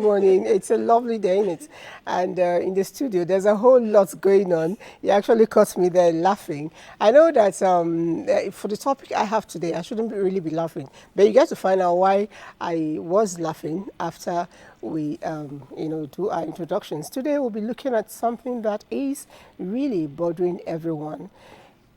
morning. It's a lovely day, isn't it? And in the studio, there's a whole lot going on. You actually caught me there laughing. I know that for the topic I have today, I shouldn't really be laughing, but you get to find out why I was laughing after we, do our introductions. Today, we'll be looking at something that is really bothering everyone,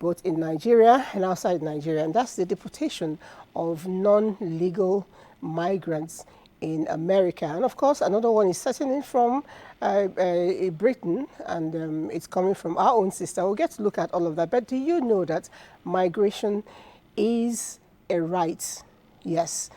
both in Nigeria and outside Nigeria, and that's the deportation of non-legal migrants in America. And of course, another one is setting in from Britain, and it's coming from our own sister. We'll get to look at all of that. But do you know that migration is a right? Yes.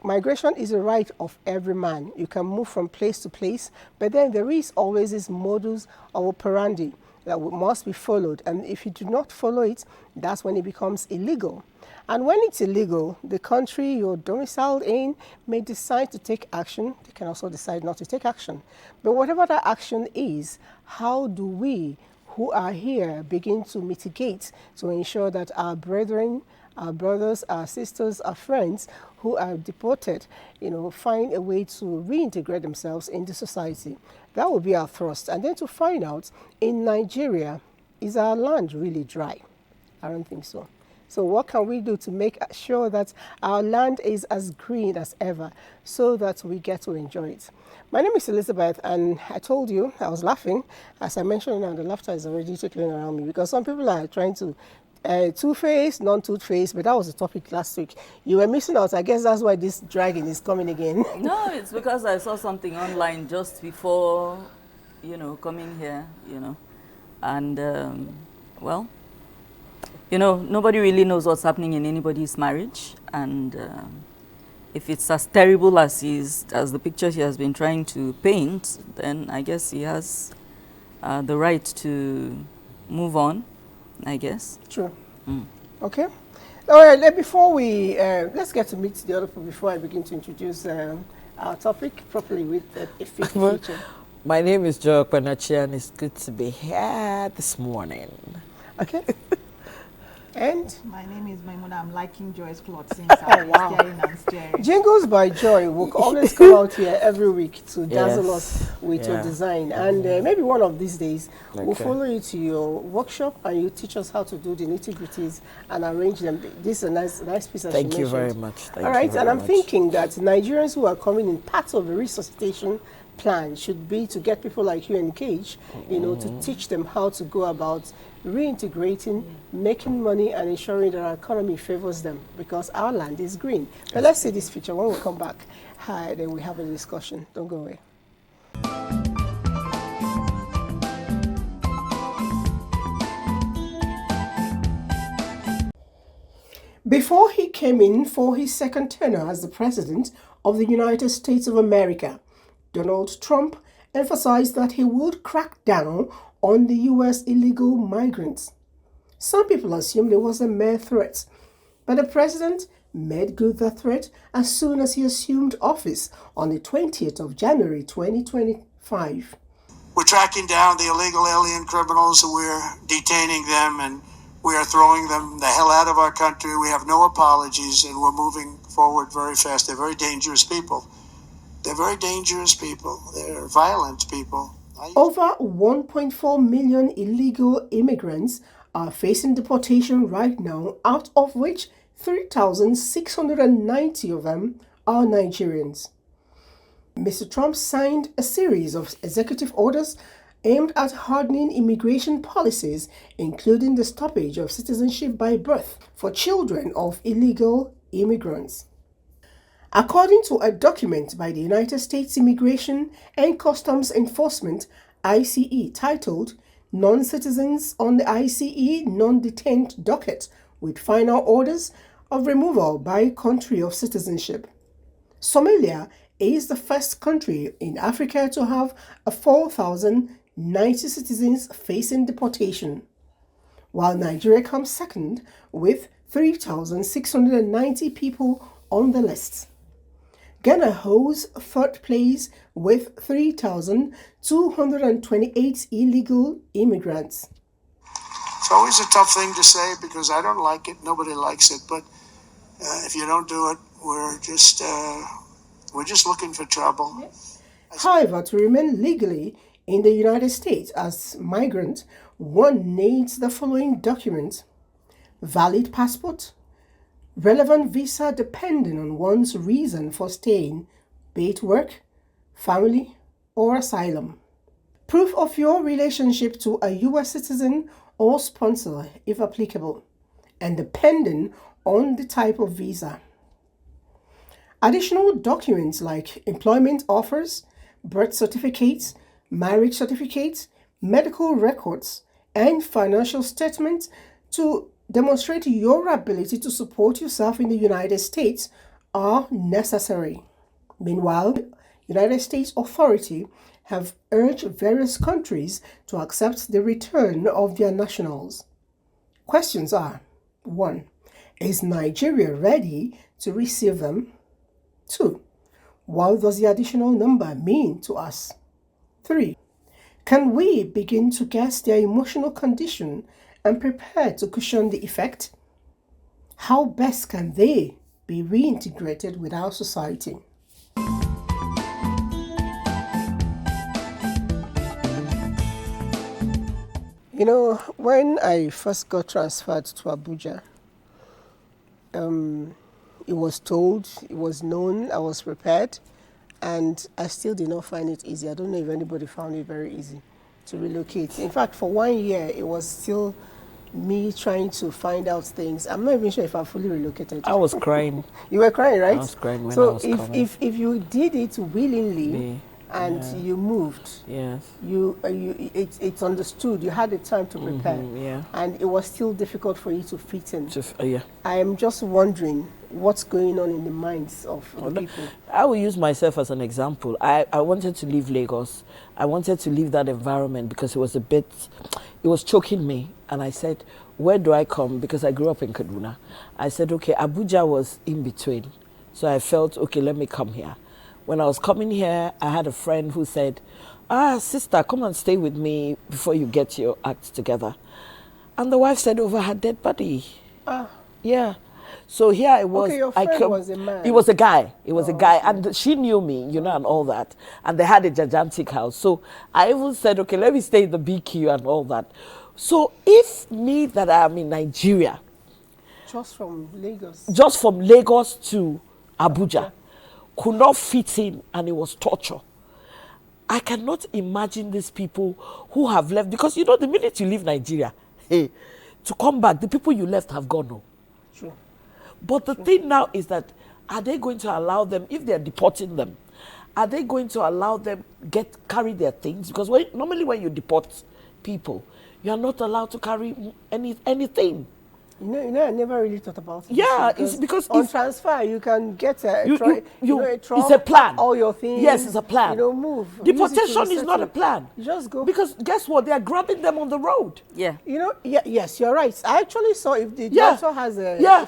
Migration is a right of every man. You can move from place to place, but then there is always this modus operandi that must be followed. And if you do not follow it, that's when it becomes illegal. And when it's illegal, the country you're domiciled in may decide to take action. They can also decide not to take action. But whatever that action is, how do we who are here begin to mitigate to ensure that our brethren, our brothers, our sisters, our friends who are deported, find a way to reintegrate themselves into society? That would be our thrust. And then to find out, in Nigeria, is our land really dry? I don't think so. So what can we do to make sure that our land is as green as ever so that we get to enjoy it? My name is Elizabeth, and I told you I was laughing. As I mentioned, now the laughter is already tickling around me because some people are trying to two-faced, non-tooth-faced, but that was the topic last week. You were missing out. I guess that's why this dragging is coming again. No, it's because I saw something online just before, coming here, and, nobody really knows what's happening in anybody's marriage, and if it's as terrible as the picture he has been trying to paint, then I guess he has the right to move on, I guess. True. Okay. All right, before we, let's get to meet the other people before I begin to introduce our topic properly with a feature. My name is Joe Kwanachi, and it's good to be here this morning. Okay. And? My name is Maimuna. I'm liking Joy's clothes since I'm staring and staring. Jingles by Joy will always come out here every week to dazzle us with your design. And maybe one of these days, we'll follow you to your workshop and you teach us how to do the nitty-gritties and arrange them. This is a nice piece of Thank you very much. All right, and I'm thinking that Nigerians who are coming in, part of the resuscitation plan should be to get people like you engaged, to teach them how to go about reintegrating, making money, and ensuring that our economy favors them because our land is green. But let's see this picture. When we come back, then we have a discussion. Don't go away. Before he came in for his second tenure as the President of the United States of America, Donald Trump emphasized that he would crack down on the U.S. illegal migrants. Some people assumed it was a mere threat, but the president made good the threat as soon as he assumed office on the 20th of January 2025. We're tracking down the illegal alien criminals, we're detaining them, and we are throwing them the hell out of our country. We have no apologies, and we're moving forward very fast. They're very dangerous people. They're very dangerous people. They're violent people. Over 1.4 million illegal immigrants are facing deportation right now, out of which 3,690 of them are Nigerians. Mr. Trump signed a series of executive orders aimed at hardening immigration policies, including the stoppage of citizenship by birth for children of illegal immigrants. According to a document by the United States Immigration and Customs Enforcement, ICE, titled Non-Citizens on the ICE Non-Detained Docket with Final Orders of Removal by Country of Citizenship, Somalia is the first country in Africa to have 4,090 citizens facing deportation, while Nigeria comes second with 3,690 people on the list. Ghana holds third place with 3,228 illegal immigrants. It's always a tough thing to say because I don't like it. Nobody likes it. But if you don't do it, we're just looking for trouble. Yes. However, to remain legally in the United States as migrant, one needs the following documents: valid passport, relevant visa depending on one's reason for staying, be it work, family, or asylum. Proof of your relationship to a U.S. citizen or sponsor, if applicable, and depending on the type of visa. Additional documents like employment offers, birth certificates, marriage certificates, medical records, and financial statements to demonstrate your ability to support yourself in the United States are necessary. Meanwhile, United States authorities have urged various countries to accept the return of their nationals. Questions are: 1. Is Nigeria ready to receive them? 2. What does the additional number mean to us? 3. Can we begin to guess their emotional condition and prepare to cushion the effect? How best can they be reintegrated with our society? You know, when I first got transferred to Abuja, it was told, it was known, I was prepared, and I still did not find it easy. I don't know if anybody found it very easy to relocate. In fact, for 1 year, it was still me trying to find out things. I'm not even sure if I fully relocated. I was crying. You were crying, right? I was crying when I so was coming. if you did it willingly Me, and yeah. you moved, Yes. it's understood. You had the time to prepare, yeah. and it was still difficult for you to fit in. Just yeah. I am just wondering what's going on in the minds of the people. I will use myself as an example. I wanted to leave Lagos. I wanted to leave that environment because it was choking me. And I said, where do I come? Because I grew up in Kaduna. I said, okay, Abuja was in between. So I felt, okay, let me come here. When I was coming here, I had a friend who said, sister, come and stay with me before you get your act together. And the wife said, over her dead body. Yeah. So here I was. Okay, your friend was a man. It was a guy. It was a guy. Okay. And she knew me, and all that. And they had a gigantic house. So I even said, okay, let me stay in the BQ and all that. So if me that I am in Nigeria. Just from Lagos. Just from Lagos to Abuja. Could not fit in, and it was torture. I cannot imagine these people who have left. Because, the minute you leave Nigeria, to come back, the people you left have gone home. True. But the thing now is that, are they going to allow them, if they're deporting them, are they going to allow them carry their things? Because normally when you deport people, you're not allowed to carry anything. I never really thought about it. Yeah, it's because on transfer you can get a truck, it's a plan. All your things. Yes, it's a plan. Move. Deportation is not a plan. You just go. Because guess what? They are grabbing them on the road. Yeah. Yes, you're right. I actually saw if the doctor has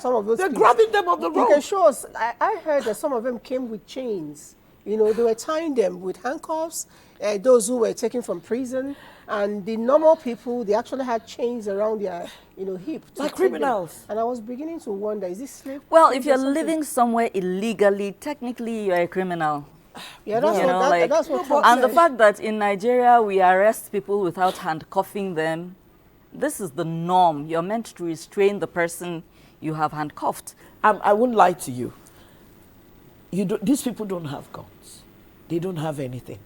some of those. They're things, grabbing them on the road. You can show us. I heard that some of them came with chains. They were tying them with handcuffs. Those who were taken from prison. And the normal people, they actually had chains around their, hip. Like criminals. And I was beginning to wonder, is this slave? Well, if you're living somewhere illegally, technically you're a criminal. Yeah, that's what Trump and said. the fact that in Nigeria we arrest people without handcuffing them, this is the norm. You're meant to restrain the person you have handcuffed. I won't lie to you. These people don't have guns. They don't have anything.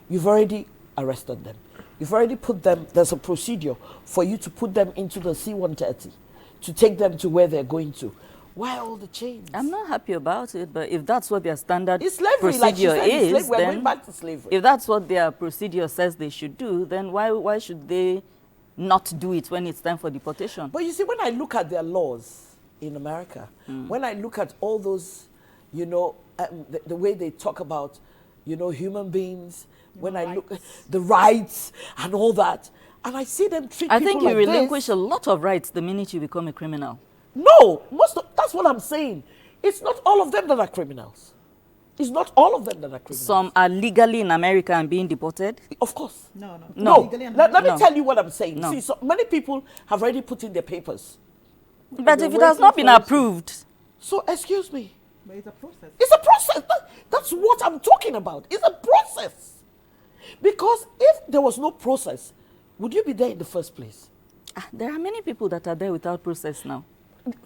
You've already arrested them. You've already put them, there's a procedure for you to put them into the C-130, to take them to where they're going to. Why all the chains? I'm not happy about it, but if that's what their standard it's slavery, procedure like is, we're then going back to slavery. If that's what their procedure says they should do, then why should they not do it when it's time for deportation? But you see, when I look at their laws in America, when I look at all those, the way they talk about, human beings, when I look at the rights and all that, and I see them treat people like this. I think you relinquish a lot of rights the minute you become a criminal. No, that's what I'm saying. It's not all of them that are criminals. It's not all of them that are criminals. Some are legally in America and being deported? Of course. No. Let me tell you what I'm saying. No. See, so many people have already put in their papers. But if it has not been approved. So, excuse me. But it's a process. It's a process. That's what I'm talking about. It's a process. Because if there was no process, would you be there in the first place? There are many people that are there without process now.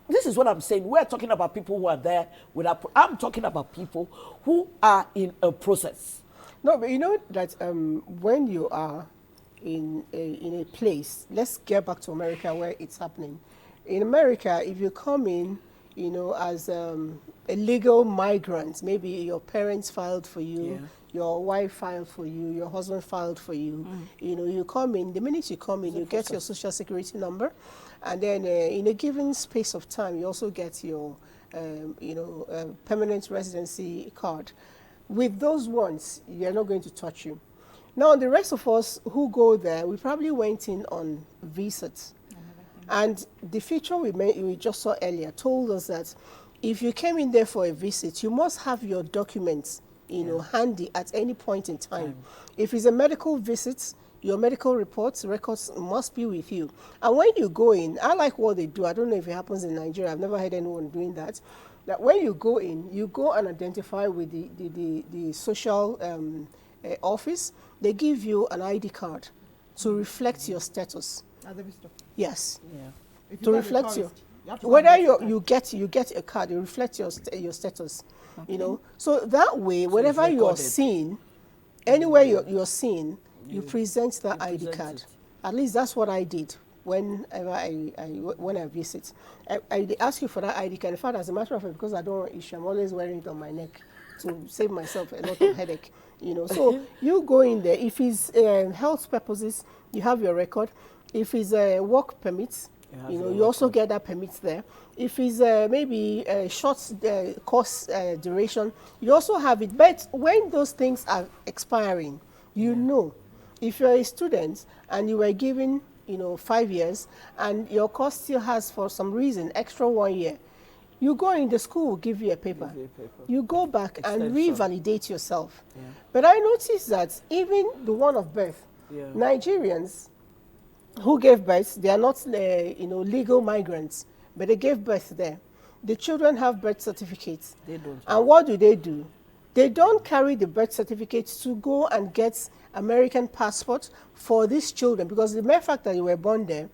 This is what I'm saying. We're talking about people who are there without. I'm talking about people who are in a process. No, but you know that when you are in a place, let's get back to America where it's happening. In America, if you come in, you know, as a legal migrant, maybe your parents filed for you, your wife filed for you, your husband filed for you, you know, you come in, the minute you come in, you get your social security number, and then in a given space of time, you also get your, permanent residency card. With those ones, you're not going to touch you. Now, the rest of us who go there, we probably went in on visits. And the feature we just saw earlier told us that if you came in there for a visit, you must have your documents, handy at any point in time. If it's a medical visit, your medical records must be with you. And when you go in, I like what they do. I don't know if it happens in Nigeria. I've never heard anyone doing that. That when you go in, you go and identify with the social office. They give you an ID card to reflect your status. As a visitor. Yes. Yeah. If To you reflect you. you Whether you get a card, it reflects your status. Okay. You know, so that way, whenever you're recorded. seen, anywhere you're seen, you present that ID present card. it. At least that's what I did whenever when I visit. They ask you for that ID card. In fact, as a matter of fact, because I don't want issue, I'm always wearing it on my neck to save myself a lot of headache. You know, so you go in there. If it's health purposes, you have your record. If it's work permits, you also get that permit there. If it's maybe a short course duration, you also have it. But when those things are expiring, you know, if you're a student and you were given, 5 years, and your course still has, for some reason, extra 1 year, you go in, the school will give you a paper. You go back and revalidate yourself. Yeah. But I noticed that even the one of birth, Yeah. Nigerians who gave birth, they are not, legal migrants, but they gave birth there. The children have birth certificates. They don't. And what do? They don't carry the birth certificates to go and get American passport for these children, because the mere fact that you were born there,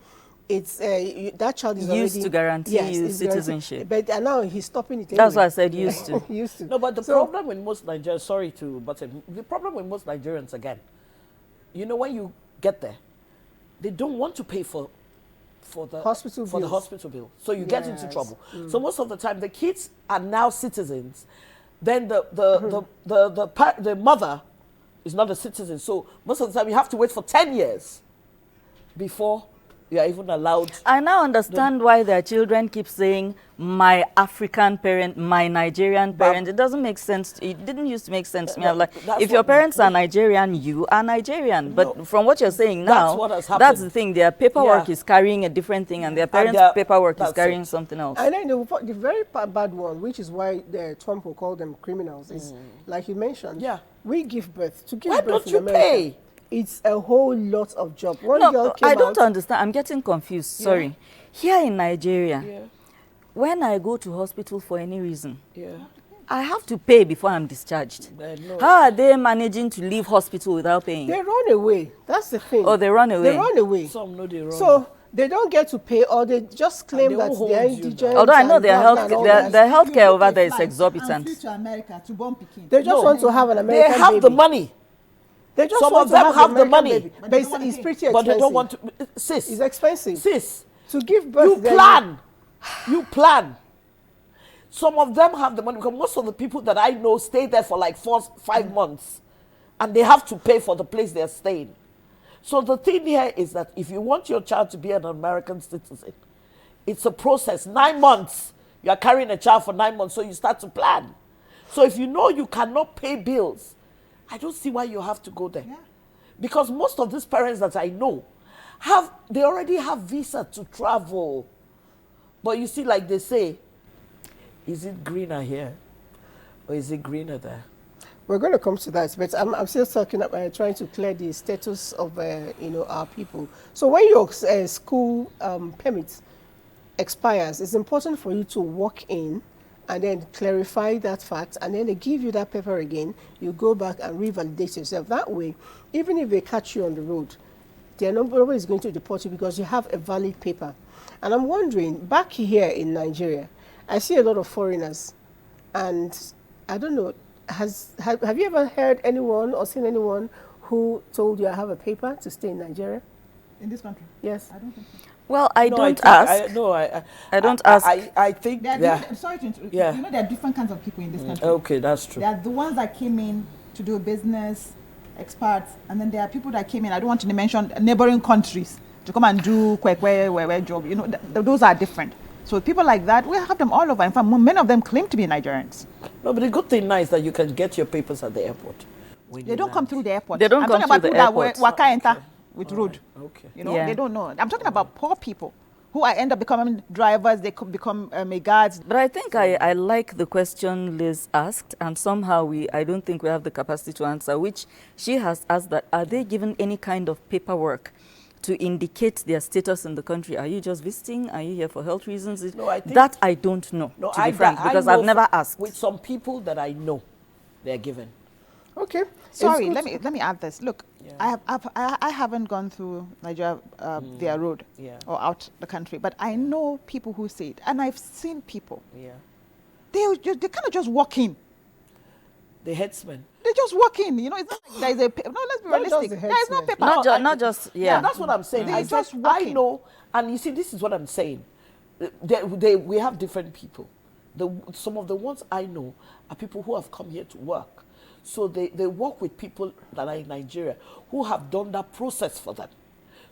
it's that child is Used already to guarantee you it's guaranteed. citizenship. But now he's stopping it. That's anyway. why I said used to. Used to. No, but the So- problem with most Nigerians, the problem with most Nigerians, again, when you get there, they don't want to pay for the Hospital the bills. hospital bill. So you get into Yes. trouble. So most of the time, the kids are now citizens. Then the mother is not a citizen. So most of the time, you have to wait for 10 years before you are even allowed. I now understand why their children keep saying, my African parent, my Nigerian parent. It doesn't make sense. It didn't used to make sense to me. I'm like, That's if your what- parents are Nigerian, you are Nigerian. But No, from what you're saying that's now, what has that's happened. the thing. Their paperwork Yeah. is carrying a different thing, and their parents' their- paperwork is that's carrying it. something else. And then the very bad one, which is why Trump will call them criminals, is like you mentioned. Yeah. We give birth. To give Why birth don't in you America, pay? it's a whole lot of job. One girl No, came I don't out, understand. I'm getting confused. Sorry. Here in Nigeria, Yeah, when I go to hospital for any reason, yeah. I have to pay before I'm discharged. No. How are they managing to leave hospital without paying? they run away. That's the thing. Oh, they run away. They run away. Some know they wrong. So they don't get to pay, or they just claim they that won't they are hold you indigent. Although I know and their blah, health, blah, and all their, that. their health care You book over a there is flight exorbitant. And flew to America to born Peking. They just No. want to have an They American have baby. the money, They just Some want of to them have, have the the American money, baby. but But they it's, don't wanna it's pay. pretty but expensive. they don't want to. Sis, It's expensive. sis, To give birth. you there, plan. You plan. Some of them have the money, because most of the people that I know stay there for like 4-5 months, and they have to pay for the place they're staying. So the thing here is that if you want your child to be an American citizen, it's a process. 9 months. You are carrying a child for 9 months, so you start to plan. So if you know you cannot pay bills, I don't see why you have to go there. Yeah. Because most of these parents that I know they already have visa to travel. But you see, like they say, is it greener here or is it greener there? We're going to come to that, but I'm still talking about trying to clear the status of our people. So when your school permit expires, it's important for you to walk in and then clarify that fact, and then they give you that paper again. You go back and revalidate yourself. That way, even if they catch you on the road, nobody is going to deport you because you have a valid paper. And I'm wondering, back here in Nigeria, I see a lot of foreigners, and I don't know, have you ever heard anyone or seen anyone who told you I have a paper to stay in Nigeria? In this country? Yes. I don't think so. Well, I No, don't think- ask. I don't ask. I think There are yeah. different, sorry to interrupt. Yeah. You know, there are different kinds of people in this country. Okay, that's true. There are the ones that came in to do business, expats, and then there are people that came in, I don't want to mention neighboring countries, to come and do kwekwe job. You know, those are different. So people like that, we have them all over. In fact, many of them claim to be Nigerians. No, but the good thing now is that you can get your papers at the airport. They don't come through the airport. They don't I'm come talking about through the people airport. that waka enter Okay. with All road. right. Okay. You know, Yeah. they don't know. I'm talking about poor people who end up becoming drivers. They could become guards. But I think I like the question Liz asked, and somehow I don't think we have the capacity to answer, which she has asked that, are they given any kind of paperwork to indicate their status in the country? Are you just visiting? Are you here for health reasons? No, I think- that I don't know, No, to be frank, because know I've never asked. With some people that I know, they're given. Okay. Sorry, It's let good. me add this. Look, Yeah. I haven't gone through Nigeria their road Yeah. or out the country, but I know people who say it, and I've seen people. Yeah. They kind of just walk in. The headsman. They just walk in. You know, it's not like there's a no. Let's be Not just realistic. the There is no headsman. paper. Not just, yeah. That's what I'm saying. They I just just walk I in. know, and you see, this is what I'm saying. We have different people. Some of the ones I know are people who have come here to work. So they work with people that are in Nigeria who have done that process for them.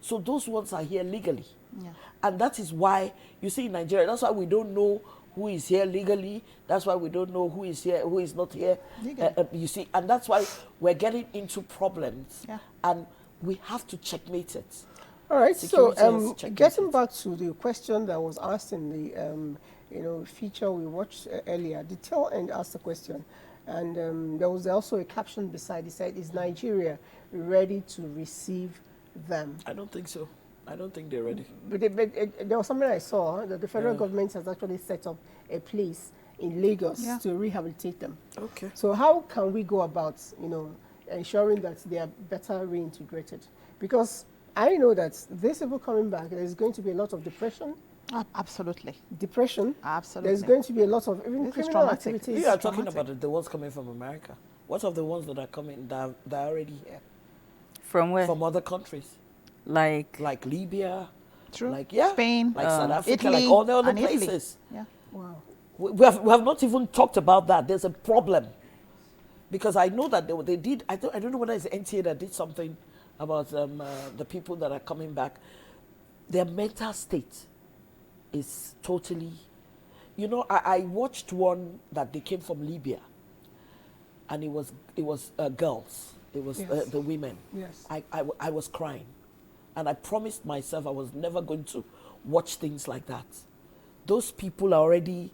So those ones are here legally. Yeah. And that is why, you see, in Nigeria, that's why we don't know who is here legally. That's why we don't know who is here, who is not here. Legally. You see, and that's why we're getting into problems. Yeah. And we have to checkmate it. All right. Security So, has checked getting it. back to the question that was asked in the feature we watched earlier, the tail end asked the question, and there was also a caption beside. It said, "Is Nigeria ready to receive them?" I don't think so. I don't think they're ready. But there was something I saw that the federal government has actually set up a place in Lagos Yeah. to rehabilitate them. Okay. So how can we go about, ensuring that they are better reintegrated? Because I know that these people coming back, there's going to be a lot of depression. Absolutely. Absolutely. There's going to be a lot of even This is criminal traumatic. activities. You are talking traumatic. about the ones coming from America. What of the ones that are coming that are already here From where? from other countries, Like, like Libya, True. like Spain, like South Africa, Italy, like all the other and Italy. places. Yeah. Wow. We have not even talked about that. There's a problem because I know that they did. I don't know whether it's NTA that did something about the people that are coming back. Their mental state is totally. You know, I watched one that they came from Libya, and it was girls. It was Yes. the women. Yes. I was crying, and I promised myself I was never going to watch things like that. Those people are already.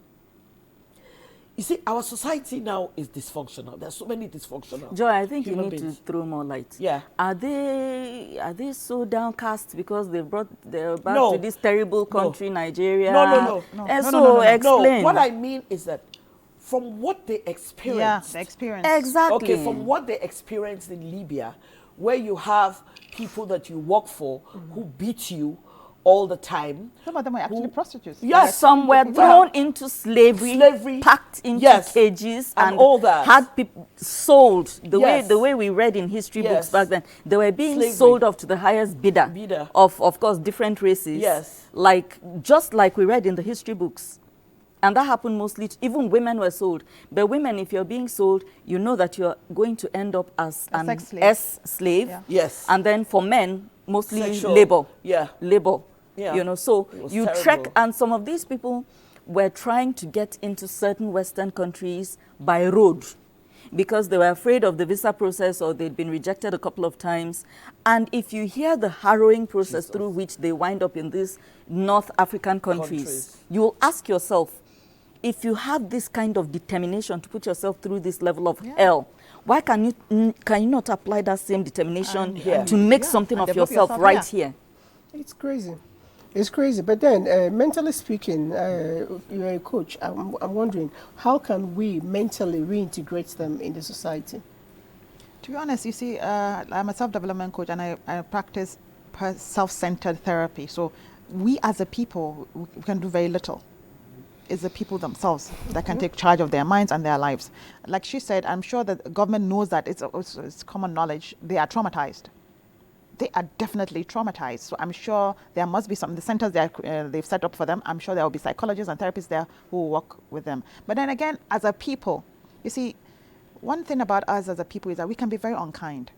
You see, our society now is dysfunctional. There's so many dysfunctional. Joy, I think you human need beings. to throw more light. Yeah. Are they so downcast because they're back No. to this terrible country, Nigeria? No. And No, so no. explain. No, what I mean is that from what they Yeah, experienced, the experience. Exactly. okay, from what they experienced in Libya, where you have people that you work for who beat you all the time. Some of them are actually Who- prostitutes. Yes. Some were thrown into slavery, packed into Yes. cages, And all that. had people sold Yes. the way we read in history books Yes. back then. They were being Slavery. sold off to the highest bidder, Bidder. of course different races. Yes. Just like we read in the history books. And that happened mostly, even women were sold. But women, if you're being sold, you know that you're going to end up as A an sex slave. S-slave. Yeah. Yes. And then for men, mostly Sexual. labor. Yeah. Labor. Yeah. So It was you terrible. trek, and some of these people were trying to get into certain Western countries by road because they were afraid of the visa process or they'd been rejected a couple of times. And if you hear the harrowing process through which they wind up in these North African countries, you will ask yourself, if you have this kind of determination to put yourself through this level of hell, why can you not apply that same determination here. to make Yeah, something and of develop yourself yourself right here. here? It's crazy. It's crazy. But then, mentally speaking, you're a coach. I'm wondering, how can we mentally reintegrate them in the society? To be honest, you see, I'm a self-development coach and I practice self-centered therapy. So we as a people, we can do very little. It's the people themselves that can take charge of their minds and their lives. Like she said, I'm sure that the government knows that it's common knowledge. They are traumatized. They are definitely traumatized. So I'm sure there must be the centers they've set up for them. I'm sure there will be psychologists and therapists there who will work with them. But then again, as a people, you see, one thing about us as a people is that we can be very unkind.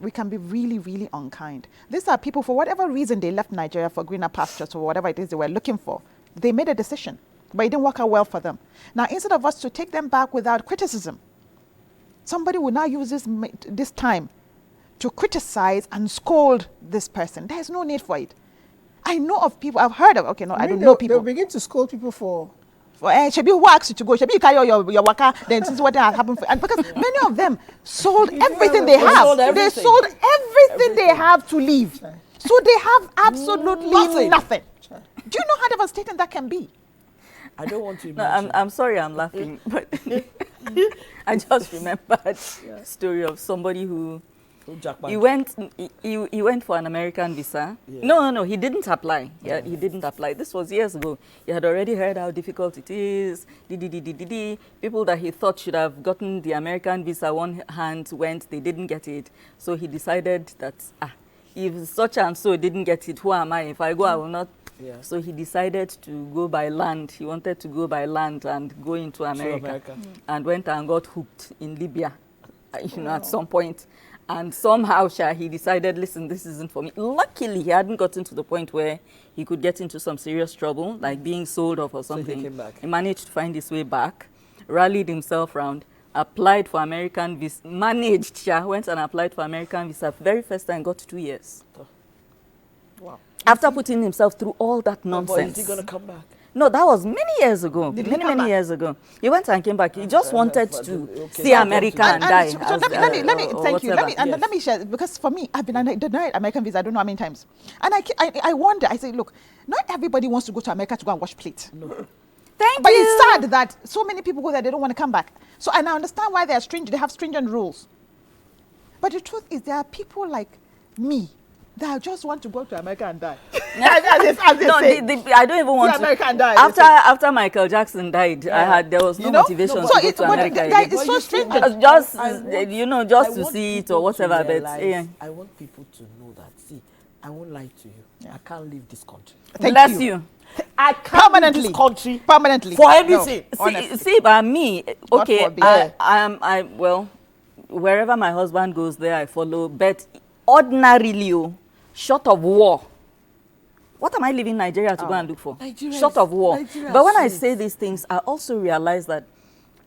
We can be really, really unkind. These are people, for whatever reason, they left Nigeria for greener pastures or whatever it is they were looking for. They made a decision, but it didn't work out well for them. Now, instead of us to take them back without criticism, somebody will now use this time to criticize and scold this person. There's no need for it. I know of people, I've heard of, I don't know people. They'll begin to scold people for Shebi, who asked you to go? Shebi, you carry your waka, then this is what has happened. And because many of them sold everything they have. They sold everything they have to leave. So they have absolutely nothing. Do you know how devastating that can be? I don't want to No, I'm sorry I'm laughing, but I just remembered a story of somebody who he went for an American visa. Yeah. No, he didn't apply. Yeah, he didn't apply. This was years ago. He had already heard how difficult it is. People that he thought should have gotten the American visa, one hand went, they didn't get it. So he decided that, if such and so didn't get it, who am I? If I go, I will not. Yeah. So he decided to go by land. He wanted to go by land and go into America. And went and got hooked in Libya, at some point. And somehow he decided, listen, this isn't for me. Luckily, he hadn't gotten to the point where he could get into some serious trouble, like being sold off or something. So he came back. He managed to find his way back, rallied himself around, applied for American visa, went and applied for American visa. Very first time, got 2 years. Oh. Wow. After putting himself through all that nonsense. But is he going to come back? No, that was many years ago. Many years ago. He went and came back. He just wanted to see America and die. So let me thank you. Let me share, because for me, I've been denied American visa I don't know how many times. And I wonder, I say, look, not everybody wants to go to America to go and wash plates. No. But it's sad that so many people go there, they don't want to come back. So and I understand why they have stringent rules. But the truth is, there are people like me that just want to go to America and die. I don't even want to. America and die. After Michael Jackson died, there was no motivation to go to America. It's so strange. Just to see it or whatever. But I want people to know that. See, I won't lie to you. Yeah. I can't leave this country. Bless you. I can't leave this country permanently for anything. No, see, but me, okay, well, wherever my husband goes, there I follow. But ordinarily, short of war, what am I leaving Nigeria to go and look for? Short of war. But when I say these things, I also realize that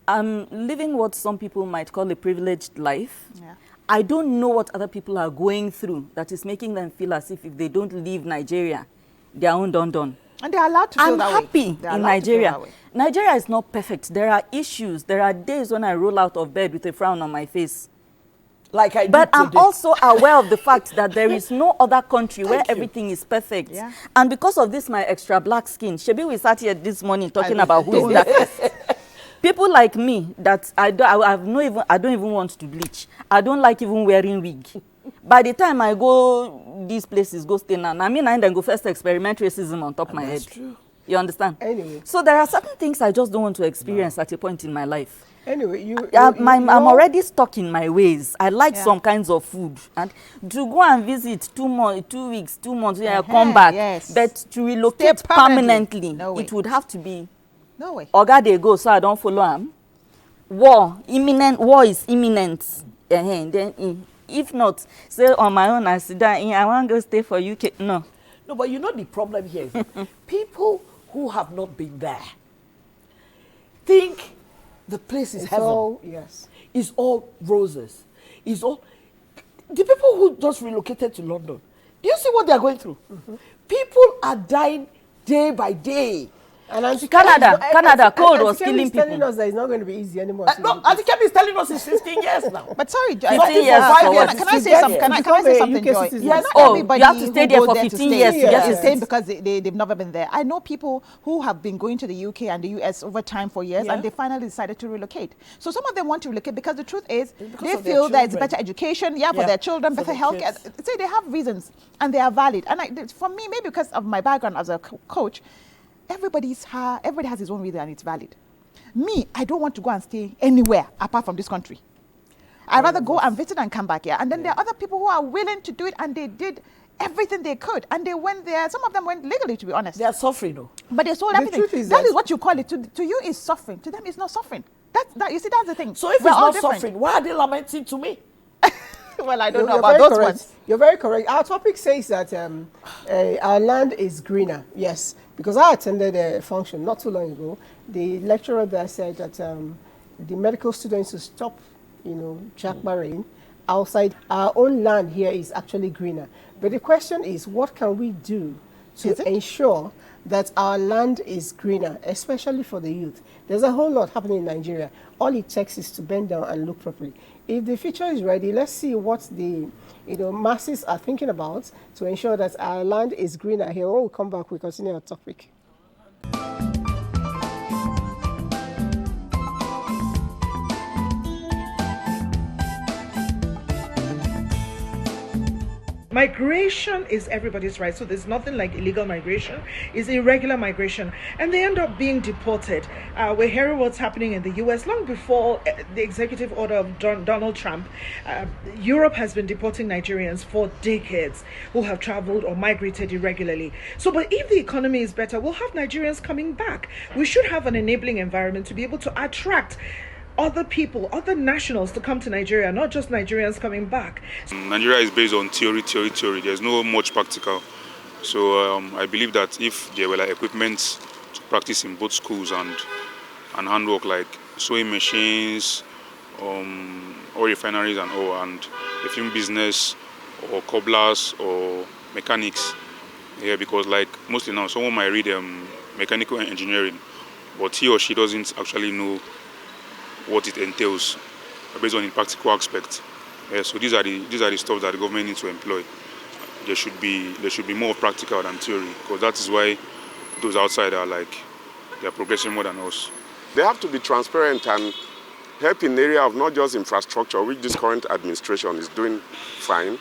I'm living what some people might call a privileged life. Yeah. I don't know what other people are going through that is making them feel as if they don't leave Nigeria, they are undone. And they are allowed to feel that way. I'm happy in Nigeria. Nigeria is not perfect. There are issues. There are days when I roll out of bed with a frown on my face. Like I but did I'm today. also aware of the fact that there is no other country where everything is perfect. Yeah. And because of this, my extra black skin, Shebi, we sat here this morning talking about who is blackest. People like me that I don't even want to bleach. I don't like even wearing wig. By the time I go these places, go stay now. I mean, I then go first experiment racism on top of my head. True. You understand? Anyway. So there are certain things I just don't want to experience at a point in my life. Anyway, I'm already stuck in my ways. I like some kinds of food. And to go and visit 2 weeks, 2 months, come back. Yes. But to relocate permanently, it would have to be. No way. Oga they go, so I don't follow him. War is imminent. Then, if not, say on my own, I sit down, I want to go stay for UK. No. No, but you know the problem here is that people who have not been there think the place is heaven. It's all roses. It's all the people who just relocated to London. Do you see what they are going through? Mm-hmm. People are dying day by day. And Canada, cold was Auntie Kemi killing is telling people. us that it's not going to be easy anymore. No, Auntie Kemi is telling us it's 15 years now. But sorry, Joy. 15 years Can for what? I say something? Can I say something, UK Joy? citizen. Yes. Oh, you have to stay there for 15 years to get to it. stay because they've never been there. I know people who have been going to the UK and the US over time for years, and they finally decided to relocate. So some of them want to relocate because the truth is they feel that it's better education, for their children, better healthcare. Say they have reasons and they are valid. And for me, maybe because of my background as a coach, everybody has his own reason and it's valid. Me, I don't want to go and stay anywhere apart from this country. I'd rather go and visit and come back here. And then there are other people who are willing to do it, and they did everything they could. And they went there. Some of them went legally, to be honest. They are suffering, though. But they sold everything. That is what you call it. To you, is suffering. To them, it's not suffering. You see, that's the thing. So if We're it's all not different. suffering, why are they lamenting to me? Well, I don't know You're about very those correct. ones. You're very correct. Our topic says that our land is greener. Yes, because I attended a function not too long ago. The lecturer there said that the medical students should stop, jackbarring outside. Our own land here is actually greener. But the question is, what can we do to ensure that our land is greener, especially for the youth? There's a whole lot happening in Nigeria. All it takes is to bend down and look properly. If the future is ready, let's see what the masses are thinking about to ensure that our land is greener here. When we come back, we continue our topic. Migration is everybody's right, so there's nothing like illegal migration. It's irregular migration, and they end up being deported. We're hearing what's happening in the US long before the executive order of Donald Trump. Europe has been deporting Nigerians for decades who have traveled or migrated irregularly. So, but if the economy is better, we'll have Nigerians coming back. We should have an enabling environment to be able to attract other people, other nationals to come to Nigeria, not just Nigerians coming back. Nigeria is based on theory. There's no much practical. So I believe that if there were equipment to practice in both schools and handwork like sewing machines, oil refineries and all, and the film business or cobblers or mechanics, because mostly now someone might read mechanical engineering, but he or she doesn't actually know what it entails based on the practical aspect. So these are the stuff that the government needs to employ. There should be more practical than theory, because that is why those outside are they're progressing more than us. They have to be transparent and help in the area of not just infrastructure, which this current administration is doing fine,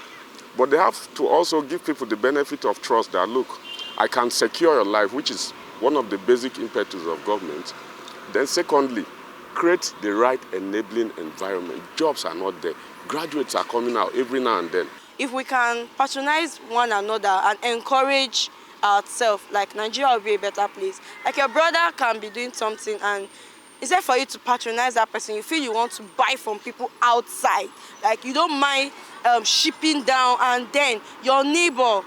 but they have to also give people the benefit of trust that, look, I can secure your life, which is one of the basic impetus of government. Then secondly, create the right enabling environment. Jobs are not there. Graduates are coming out every now and then. If we can patronize one another and encourage ourselves, Nigeria will be a better place. Your brother can be doing something, and instead for you to patronize that person, you feel you want to buy from people outside. You don't mind shipping down, and then your neighbor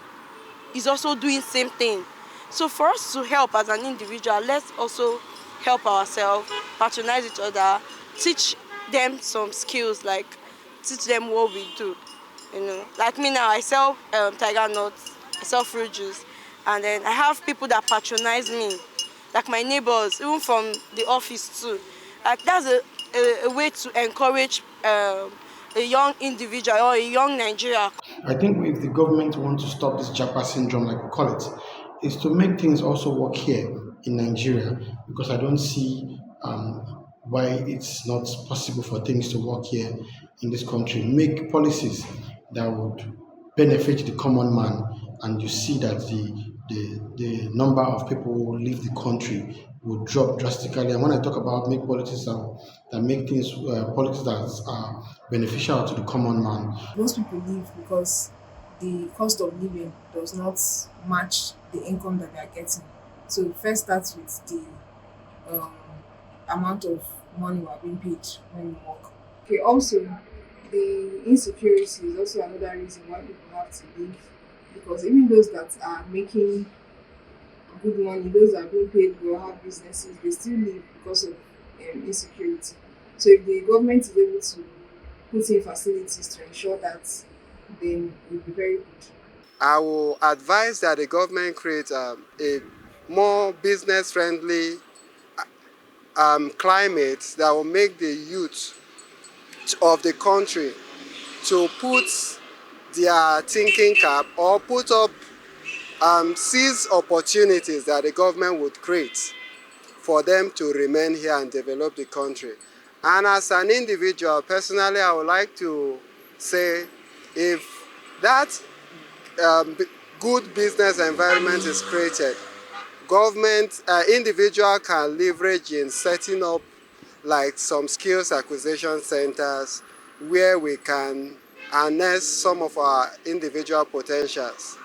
is also doing same thing. So for us to help as an individual, let's also help ourselves, patronize each other, teach them some skills, teach them what we do. Like me now, I sell tiger nuts, I sell fruit juice, and then I have people that patronize me, like my neighbors, even from the office too. That's a way to encourage a young individual or a young Nigeria. I think if the government wants to stop this Japa syndrome, like we call it, is to make things also work here in Nigeria, because I don't see why it's not possible for things to work here in this country. Make policies that would benefit the common man, and you see that the number of people who leave the country will drop drastically. And when I talk about make policies that make things politics that are beneficial to the common man, most people leave because the cost of living does not match the income that they are getting. So it first starts with the amount of money we are being paid when we work. Okay, also the insecurity is also another reason why people have to leave, because even those that are making good money, those that are being paid well, have businesses, they still leave because of insecurity. So if the government is able to put in facilities to ensure that, then it will be very good. I will advise that the government create a more business-friendly climate that will make the youth of the country to put their thinking cap or put up seize opportunities that the government would create for them to remain here and develop the country. And as an individual, personally, I would like to say if that good business environment is created, government, individual can leverage in setting up like some skills acquisition centers where we can harness some of our individual potentials.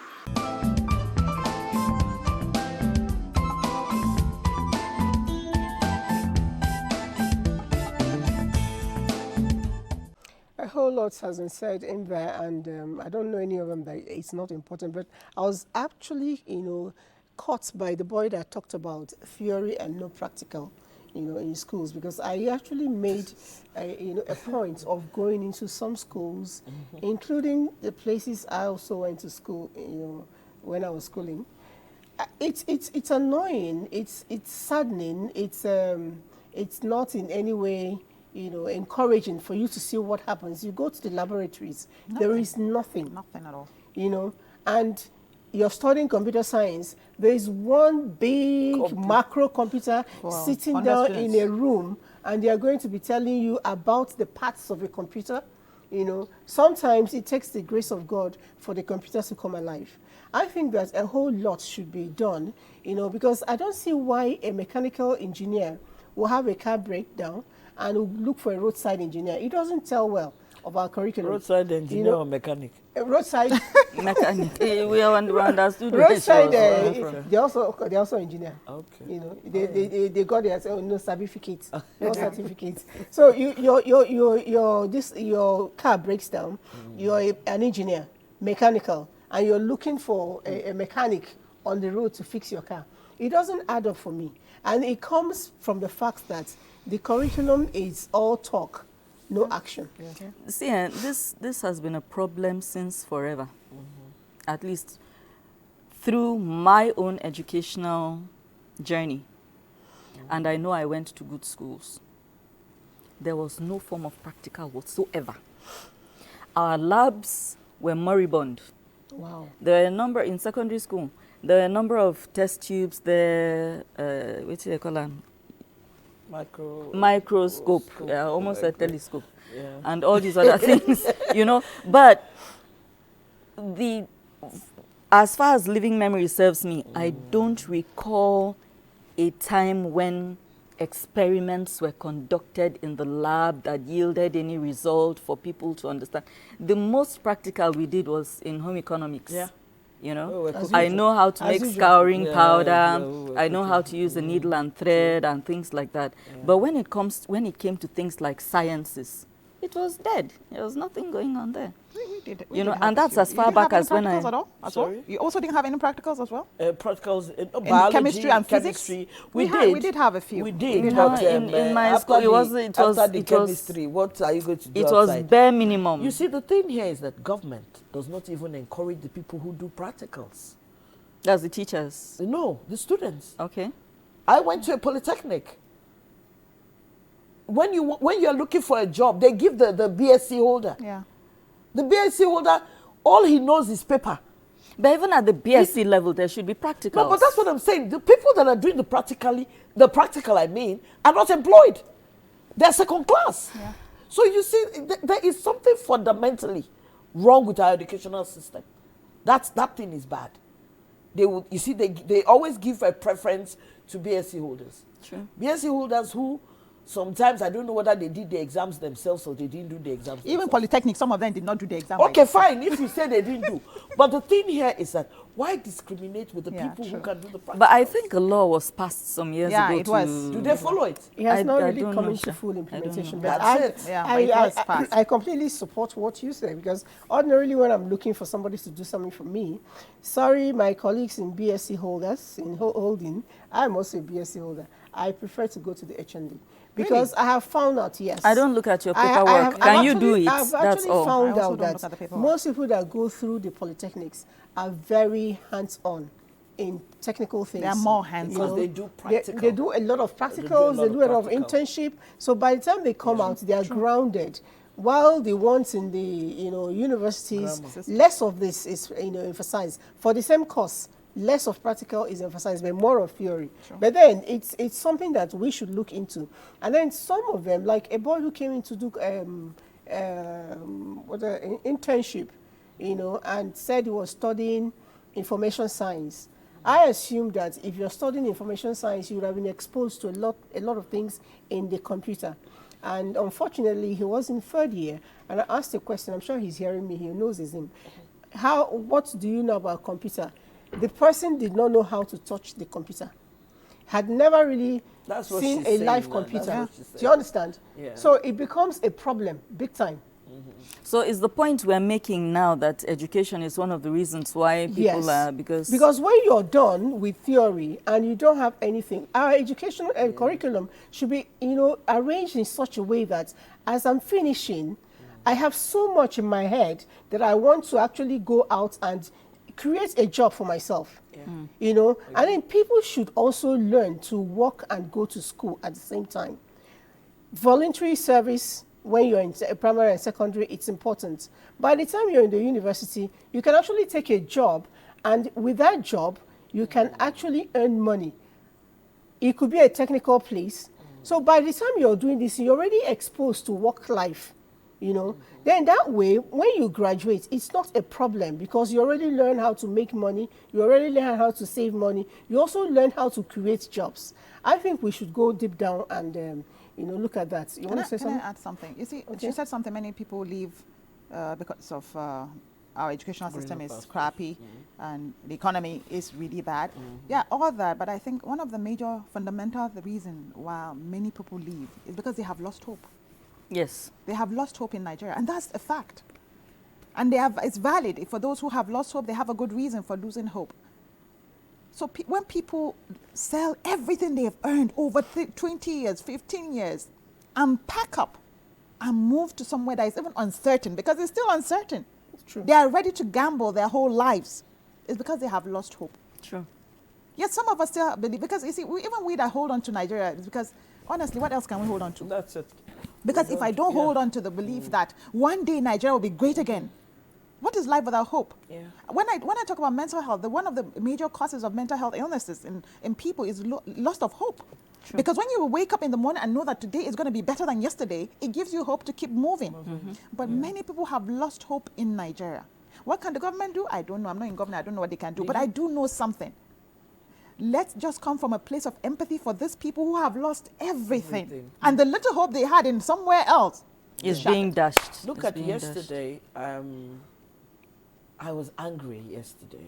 A whole lot has been said in there, and I don't know any of them that it's not important, but I was actually, caught by the boy that talked about theory and no practical, in schools, because I actually made, a point of going into some schools, including the places I also went to school, when I was schooling. It's annoying. It's saddening. It's not in any way, encouraging for you to see what happens. You go to the laboratories, there is nothing. Nothing at all. And you're studying computer science, there is one big macro computer sitting down in a room, and they are going to be telling you about the parts of a computer. Sometimes it takes the grace of God for the computers to come alive. I think that a whole lot should be done, because I don't see why a mechanical engineer will have a car breakdown and will look for a roadside engineer. It doesn't tell well of our curriculum. Roadside engineer or mechanic? Roadside mechanic. We understood. Roadside, they're also engineer. Okay. They got their certificate, no certificate. So your car breaks down. You're an engineer, mechanical, and you're looking for a mechanic on the road to fix your car. It doesn't add up for me, and it comes from the fact that the curriculum is all talk, no action. See, this has been a problem since forever, at least through my own educational journey. And I know I went to good schools. There was no form of practical whatsoever. Our labs were moribund. Wow. There were a number in secondary school. There were a number of test tubes. What do they call them? Microscope, almost a telescope, and all these other things, But as far as living memory serves me, I don't recall a time when experiments were conducted in the lab that yielded any result for people to understand. The most practical we did was in home economics. Yeah. I know how to make scouring powder. I know how to use the needle and thread and things like that. But when it came to things like sciences, it was dead. There was nothing going on there. And that's as far back as when I. Sorry? You also didn't have any practicals as well? Practicals in biology, chemistry and physics. We did have a few. We did. But in my school, it was chemistry. What are you going to do? It was bare minimum. You see, the thing here is that government does not even encourage the people who do practicals. That's the teachers. No, the students. Okay. I went to a polytechnic. When you're looking for a job, they give the BSc holder. Yeah. The BSc holder, all he knows is paper. But even at the BSc level, there should be practicals. No, but that's what I'm saying. The people that are doing the practical, are not employed. They're second class. Yeah. So you see, there is something fundamentally wrong with our educational system. That thing is bad. They always give a preference to BSc holders. True. BSc holders who sometimes I don't know whether they did the exams themselves or they didn't do the exams. Even polytechnic, some of them did not do the exam. Okay, fine. If you say they didn't do, but the thing here is that why discriminate with the people who can do the practice? But I think a law was passed some years ago. Yeah, it was. Do they follow it? It has not really come into full implementation. But That's it. Yeah, I completely support what you say, because ordinarily when I'm looking for somebody to do something for me, sorry, my colleagues in BSc holders, in holding, I'm also a BSc holder. I prefer to go to the HND. Because I have found out, yes. I don't look at your paperwork. Can you do it? I've That's all. found out that most people that go through the polytechnics are very hands-on. in technical things. They are more hands-on. Because they do They practical. do a lot of practicals, they do a lot of practical. internship. So by the time they come out, they are grounded. While the ones in the universities, less of this is emphasized. For the same course, less of practical is emphasized, but more of theory. But then it's something that we should look into. And then some of them, like a boy who came in to do an internship, and said he was studying information science. I assume that if you're studying information science, you would have been exposed to a lot of things in the computer. And unfortunately, he was in third year, and I asked a question. I'm sure he's hearing me. He knows his name. What do you know about computer? The person did not know how to touch the computer. Had never really seen a live computer. Do you understand? Yeah. So it becomes a problem, big time. So is the point we're making now that education is one of the reasons why people are, because when you're done with theory and you don't have anything, our educational curriculum should be, arranged in such a way that as I'm finishing, I have so much in my head that I want to actually go out and create a job for myself. And then people should also learn to work and go to school at the same time. Voluntary service, when you're in primary and secondary, it's important. By the time you're in the university, you can actually take a job, and with that job, you can actually earn money. It could be a technical place. So by the time you're doing this, you're already exposed to work life, Then that way, when you graduate, it's not a problem because you already learn how to make money, you already learn how to save money, you also learn how to create jobs. I think we should go deep down and look at that. You want to say something? Can I add something? You see, she said something. Many people leave because of our educational system is crappy and the economy is really bad. Yeah, all that. But I think one of the major fundamental reason why many people leave is because they have lost hope. Yes. They have lost hope in Nigeria, and that's a fact. And it's valid. For those who have lost hope, they have a good reason for losing hope. So when people sell everything they've earned over 20 years, 15 years, and pack up and move to somewhere that is even uncertain, because it's still uncertain. It's true. They are ready to gamble their whole lives. It's because they have lost hope. True. Yet some of us still believe, because you see, even we that hold on to Nigeria, is because, honestly, what else can we hold on to? That's it. Because if I don't hold on to the belief that one day Nigeria will be great again, what is life without hope? Yeah. When I talk about mental health, one of the major causes of mental health illnesses in people is loss of hope. True. Because when you wake up in the morning and know that today is going to be better than yesterday, it gives you hope to keep moving. But many people have lost hope in Nigeria. What can the government do? I don't know. I'm not in government. I don't know what they can do. But I do know something. Let's just come from a place of empathy for these people who have lost everything. And the little hope they had in somewhere else is being dashed. Look at yesterday. I was angry yesterday.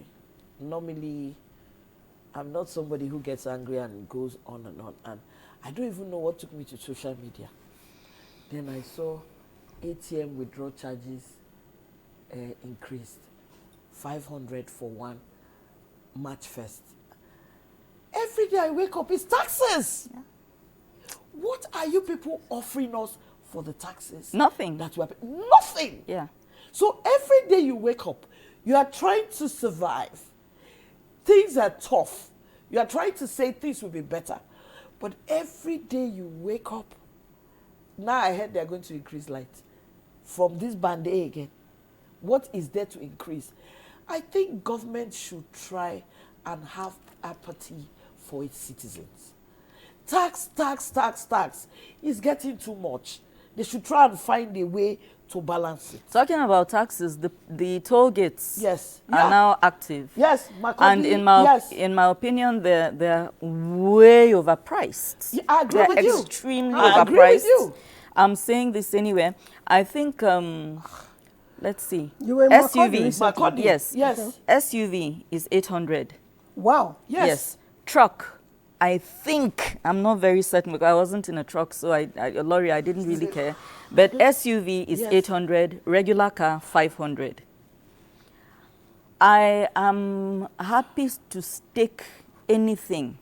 Normally, I'm not somebody who gets angry and goes on and on. And I don't even know what took me to social media. Then I saw ATM withdrawal charges increased. 500 for one March 1st. Every day I wake up, it's taxes. Yeah. What are you people offering us for the taxes? Nothing. That we're nothing. Yeah. So every day you wake up, you are trying to survive. Things are tough. You are trying to say things will be better. But every day you wake up, now I heard they're going to increase light. From this band A again. What is there to increase? I think government should try and have apathy for its citizens. Tax is getting too much. They should try and find a way to balance it. Talking about taxes, the toll gates are now active. Yes, and in my opinion, they're way overpriced. Yeah, I agree with you. Extremely I overpriced. agree with you. I'm saying this anyway. I think let's see. You were SUV. Yes. Yes. SUV is 800. Wow. Yes. Truck, I think, I'm not very certain because I wasn't in a truck, so a lorry, I didn't really care. But SUV is 800, regular car 500. I am happy to stake anything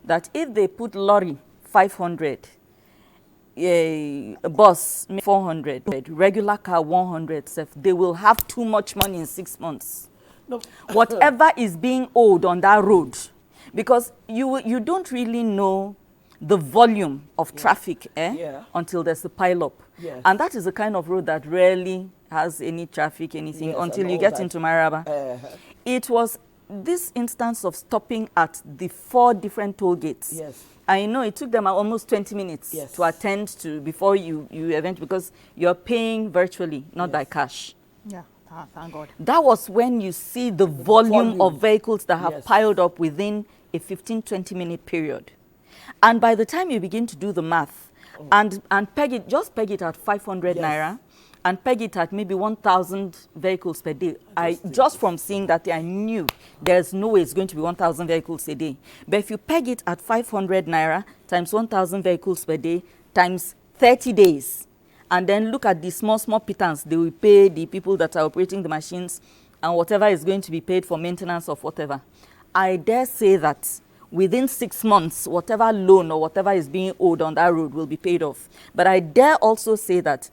that if they put lorry 500, a bus 400, regular car 100, they will have too much money in 6 months. whatever is being owed on that road, because you don't really know the volume of traffic until there's a pile up. Yes. And that is the kind of road that rarely has any traffic, anything, until you get into Maraba. It was this instance of stopping at the 4 different toll gates. Yes. I know it took them almost 20 minutes to attend to before you event, because you're paying virtually, not by cash. Yeah, thank God. That was when you see the volume of vehicles that have piled up within a 15-20 minute period. And by the time you begin to do the math and peg it at 500 naira, and peg it at maybe 1,000 vehicles per day. Just from seeing that, I knew there's no way it's going to be 1,000 vehicles a day. But if you peg it at 500 naira times 1,000 vehicles per day times 30 days, and then look at the small pittance they will pay the people that are operating the machines and whatever is going to be paid for maintenance of whatever, I dare say that within 6 months, whatever loan or whatever is being owed on that road will be paid off. But I dare also say that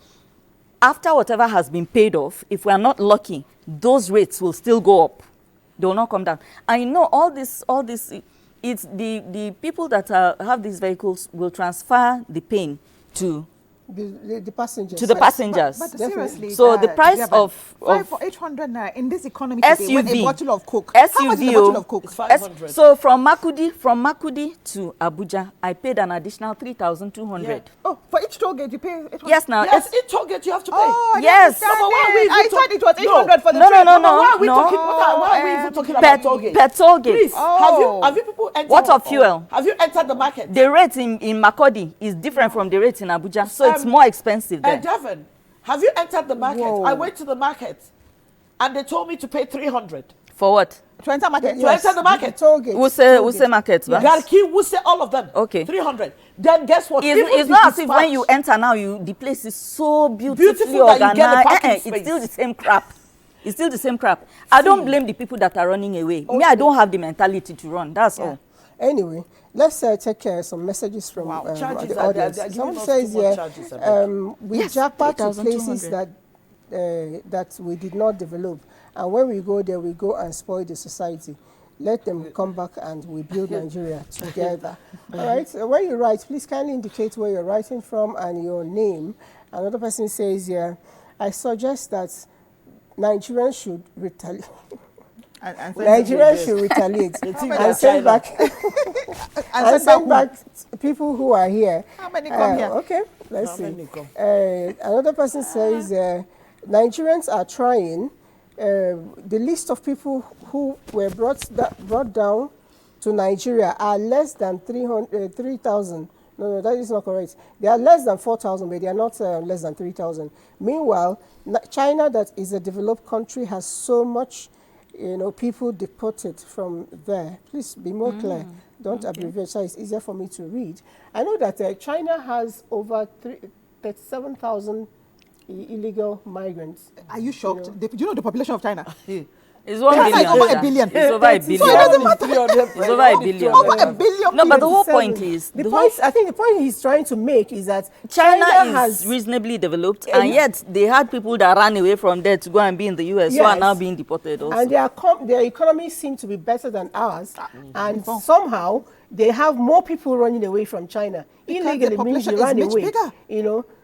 after whatever has been paid off, if we are not lucky, those rates will still go up. They will not come down. I know all this, it's the people that have these vehicles will transfer the pain to the passengers. To the passengers. But seriously, so the price of 800 naira in this economy today, SUV, when a bottle of Coke. SUV, How much is a bottle of Coke? It's 500. So from Makudi to Abuja, I paid an additional 3,200. Oh, for each toll gate you pay 800? Yes, now. Yes, each toll gate you have to pay. Oh, yes. No, but I thought it was 800 for the No, train. no. Why are we talking? Why are we even talking about toll gate? Per toll gate. Please, have you people entered? What of fuel? Have you entered the market? The rate in Makodi is different from the rate in Abuja, so it's more expensive there. Devon, have you entered the market? Whoa. I went to the market and they told me to pay 300. For what? To enter market? To enter the market. Toll gate. Wuse market. Yes. Garki, Wuse, all of them. Okay. 300. Then guess what? It's not as if when you enter now, the place is so beautifully that you get the parking organized. space. It's still the same crap. It's still the same crap. I don't blame the people that are running away. Me, I don't have the mentality to run. That's all. Anyway, let's take some messages from the audience. Someone says here, we japa to places that we did not develop, and when we go there, we go and spoil the society. Let them come back and we build Nigeria together. All right. So when you write, please kindly indicate where you're writing from and your name. Another person says here, I suggest that Nigerians should retaliate. Nigerians should retaliate and send back and send back people who are here. How many come here? Okay, let's see. Another person says Nigerians are trying. The list of people who were brought down to Nigeria are less than 3,000. No, that is not correct. They are less than 4,000, but they are not less than 3,000. Meanwhile, China, that is a developed country, has so much, people deported from there. Please be more clear. Don't abbreviate, so it's easier for me to read. I know that China has over 37,000 illegal migrants. Are you shocked? Do you know the population of China? It's 1 billion. It's over a billion. It's over a billion. So it doesn't matter. It's over a billion. Over a billion. No, but the whole point is I think the point he's trying to make is that China is reasonably developed, and yet they had people that ran away from there to go and be in the US who are now being deported also. And their economies seem to be better than ours, and somehow they have more people running away from China. Illegally means they ran away.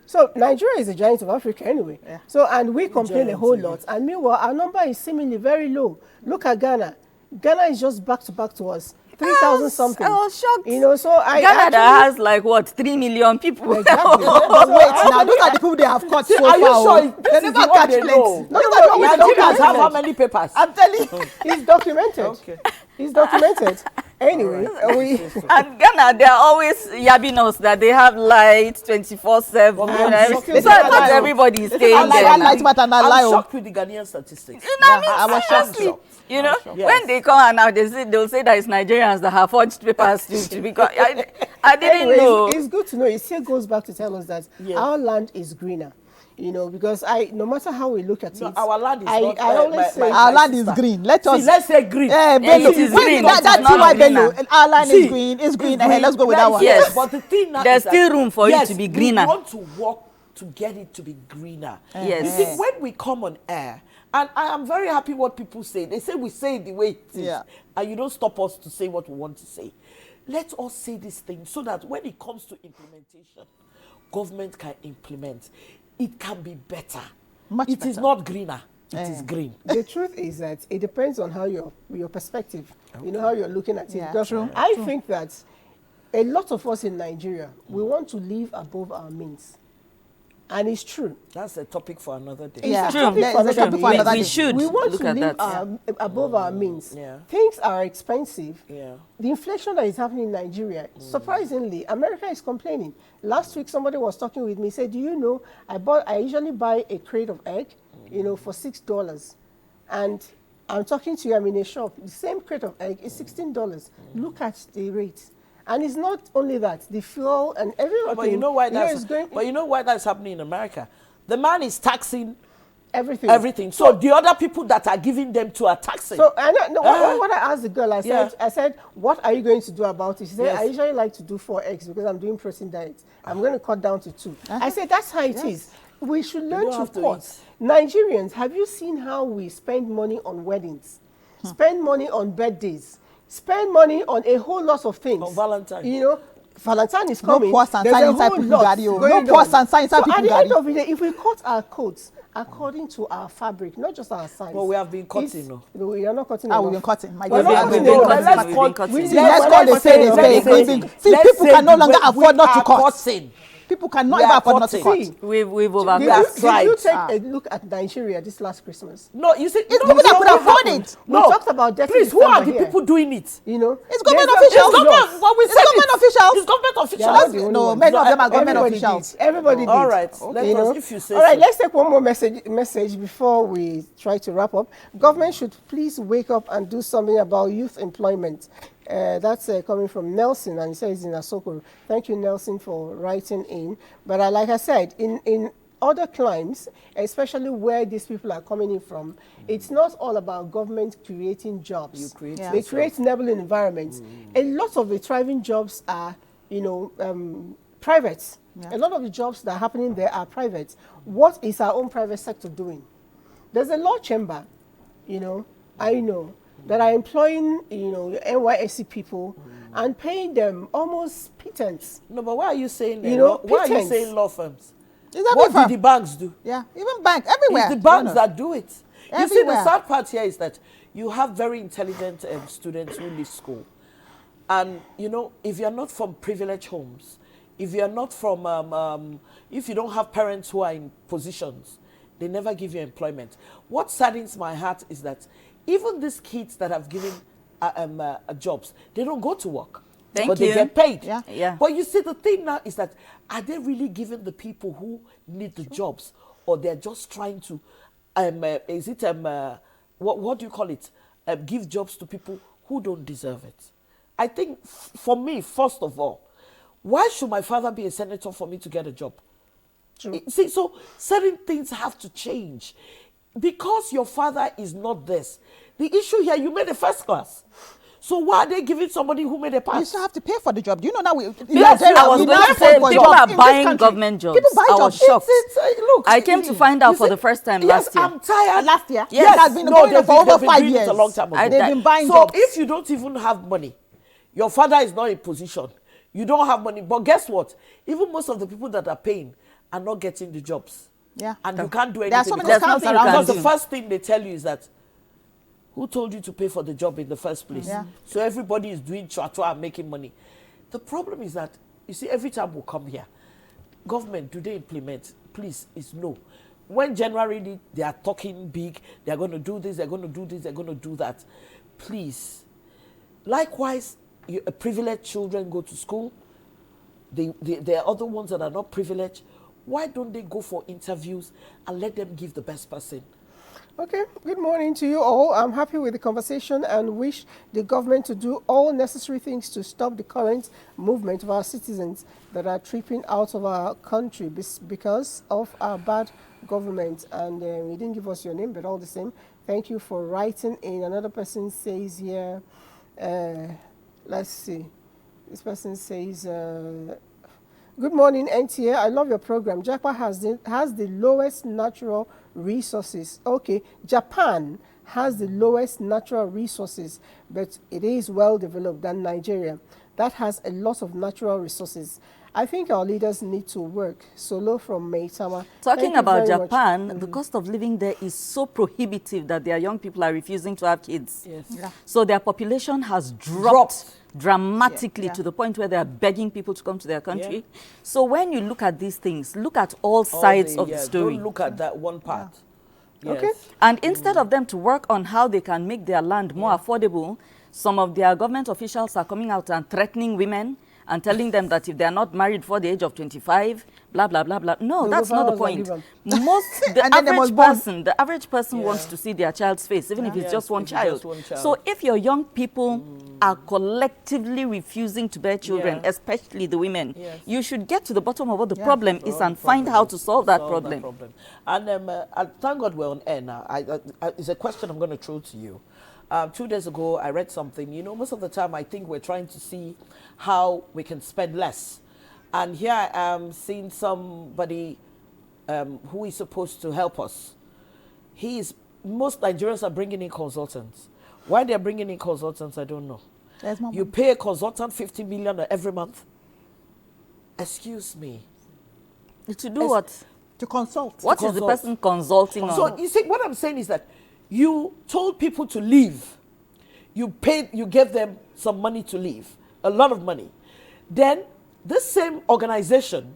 So Nigeria is a giant of Africa anyway. Yeah. So, and we complain a whole lot. And meanwhile, our number is seemingly very low. Look at Ghana. Ghana is just back to us. 3,000 something. I was shocked. So Ghana that has like what, 3 million people. Exactly. But wait, now look at the people they have caught so far. Are you sure? They never catch planes. No, Nigerians have how many papers? I'm telling you. It's documented. Okay. It's documented. Anyway, and Ghana, they're always yabbing us that they have light 24/7. So not everybody is staying there. I'm shocked with the Ghanaian statistics. I was shocked. When they come and now they'll say that it's Nigerians that have forged papers to because I didn't know. It's good to know. It still goes back to tell us that our land is greener. Because no matter how we look at it, our land is not. I always say our land is green. Let's say green. It is green. That's why Bello. Our land is green. It's green. Let's go with that one. Yes, but the thing now there's still room for it to be greener. We want to work to get it to be greener. Yes. You see, when we come on air And I am very happy what people say. They say we say it the way it is. Yeah. And you don't stop us to say what we want to say. Let us say this thing so that when it comes to implementation, government can implement. It can be better. Much It is better. not greener. It is green. The truth is that it depends on how your perspective, how you're looking at it. Yeah, Because true, I think that a lot of us in Nigeria, we want to live above our means. And it's true. That's a topic for another day. Yeah. It's a True. topic There for is a another topic day. for another we day. should We want look to at live that. above our means. Yeah. Things are expensive. Yeah. The inflation that is happening in Nigeria, surprisingly, America is complaining. Last week, somebody was talking with me, said, do you know, I usually buy a crate of egg, for $6. And I'm talking to you, I'm in a shop. The same crate of egg is $16. Look at the rate. And it's not only that, the fuel and everything. But you know why that's is going, but you know why that's happening in America? The man is taxing everything. everything. So the other people that are giving them to are taxing. So what I asked the girl, Yeah. I said, what are you going to do about it? She said, Yes. I usually like to do 4 eggs because I'm doing protein diet. I'm going to cut down to 2. I said, that's how it is. We should learn don't to have to cut. eat. Nigerians, have you seen how we spend money on weddings? Spend money on birthdays? Spend money on a whole lot of things. On Valentine. Valentine is No coming. pour sansan There's a inside whole people lot garri o. going No pour on. sansan inside So people at the end garri. of the day, if we cut our coats according to our fabric, not just our size. But we have been cutting, it's- no? No, we are not cutting Ah, enough. we've been cutting. My We're God, not we cutting have enough. been cutting. Let's We've cut. been cutting. We- Let's we're call not it say cutting it's enough. very Let's good. say- See, let's people say can no the longer way afford we not to are cut. cutting. People cannot We ever are afford not to cutting. cut. We've Did overcome. We have you tried. take Ah. a look at Nigeria this last Christmas? No, you see, It's no, people that you could know afford what happened? it. We No, talked about dirty please, who are December the here. people doing it? It's There's government a officials. whole lot. Government, well, we It's said government it. officials. It's government They are officials. not the only No, ones. many of them are government Everybody officials. did. Everybody did. All right, let us, if you say All right, so. let's take one more message before we try to wrap up. Government should please wake up and do something about youth employment. That's coming from Nelson, and he says in Asokoro. Thank you, Nelson, for writing in. But like I said, in other climes, especially where these people are coming in from, it's not all about government creating jobs. You create Yeah. They yourself. create enabling environments. A lot of the thriving jobs are, private. Yeah. A lot of the jobs that are happening there are private. What is our own private sector doing? There's a law chamber, I know, that are employing, NYSC people and paying them almost pittance. No, but why are you saying You know, why are you pittance. saying law firms? Is that What different? did the banks do? Yeah, even bank everywhere. It's the banks that do it. You see, the Everywhere. sad part here is that you have very intelligent students who leave school. And, if you're not from privileged homes, if you're not from, if you don't have parents who are in positions, they never give you employment. What saddens my heart is that even these kids that have given jobs, they don't go to work. Thank but you. they get paid. Yeah. Yeah. But you see, the thing now is that, are they really giving the people who need the jobs, or they're just trying to, what do you call it? Give jobs to people who don't deserve it. I think, for me, first of all, why should my father be a senator for me to get a job? True. See, so certain things have to change. Because your father is not this. The issue here, you made a first class. So why are they giving somebody who made a pass? You still have to pay for the job. Do you know now? Yes, I was going to say people are buying government jobs. People buy I was jobs. shocked. Look, I came to find out for the first time yes, last year. I'm tired. Last year? Yes, It has been going on for over they've been 5 doing it years. a long time ago. They've been buying so jobs. if you don't even have money, your father is not in position, you don't have money. But guess what? Even most of the people that are paying are not getting the jobs. Yeah. And you can't do anything. There are so many because- There's nothing you around. can because do. the first thing they tell you is that, who told you to pay for the job in the first place? Yeah. So everybody is doing chua and making money. The problem is that, you see, every time we come here, government, do they implement? Please, it's no. When generally they are talking big, they're going to do this, they're going to do this, they're going to do that. Please. Likewise, privileged children go to school. There are other ones that are not privileged. Why don't they go for interviews and let them give the best person? Okay, good morning to you all. I'm happy with the conversation and wish the government to do all necessary things to stop the current movement of our citizens that are tripping out of our country because of our bad government. And you didn't give us your name, but all the same, thank you for writing in. Another person says here, let's see. This person says, good morning, NTA. I love your program. Japa has the lowest natural resources. Okay, Japan has the lowest natural resources, but it is well developed than Nigeria. That has a lot of natural resources. I think our leaders need to work. Solo from Meitama. Talking about Japan, the cost of living there is so prohibitive that their young people are refusing to have kids. Yes. Yeah. So their population has dropped dramatically to the point where they are begging people to come to their country. Yeah. So when you look at these things, look at all sides of the story. Don't look at that one part. Yeah. Okay. And instead of them to work on how they can make their land more affordable, some of their government officials are coming out and threatening women and telling them that if they are not married before the age of 25, blah, blah, blah, blah. No, that's not the point. The average person wants to see their child's face, even if it's just one child. So if your young people are collectively refusing to bear children, especially the women, you should get to the bottom of what the problem is and find how to solve that problem. And thank God we're on air now. It's a question I'm going to throw to you. 2 days ago, I read something. You know, most of the time, I think we're trying to see how we can spend less. And here I am seeing somebody who is supposed to help us. Most Nigerians are bringing in consultants. Why they're bringing in consultants, I don't know. You pay a consultant 50 million every month. Excuse me. To do what? To consult. What is the person consulting on? So you see, what I'm saying is that you told people to leave. You gave them some money to leave, a lot of money. Then this same organization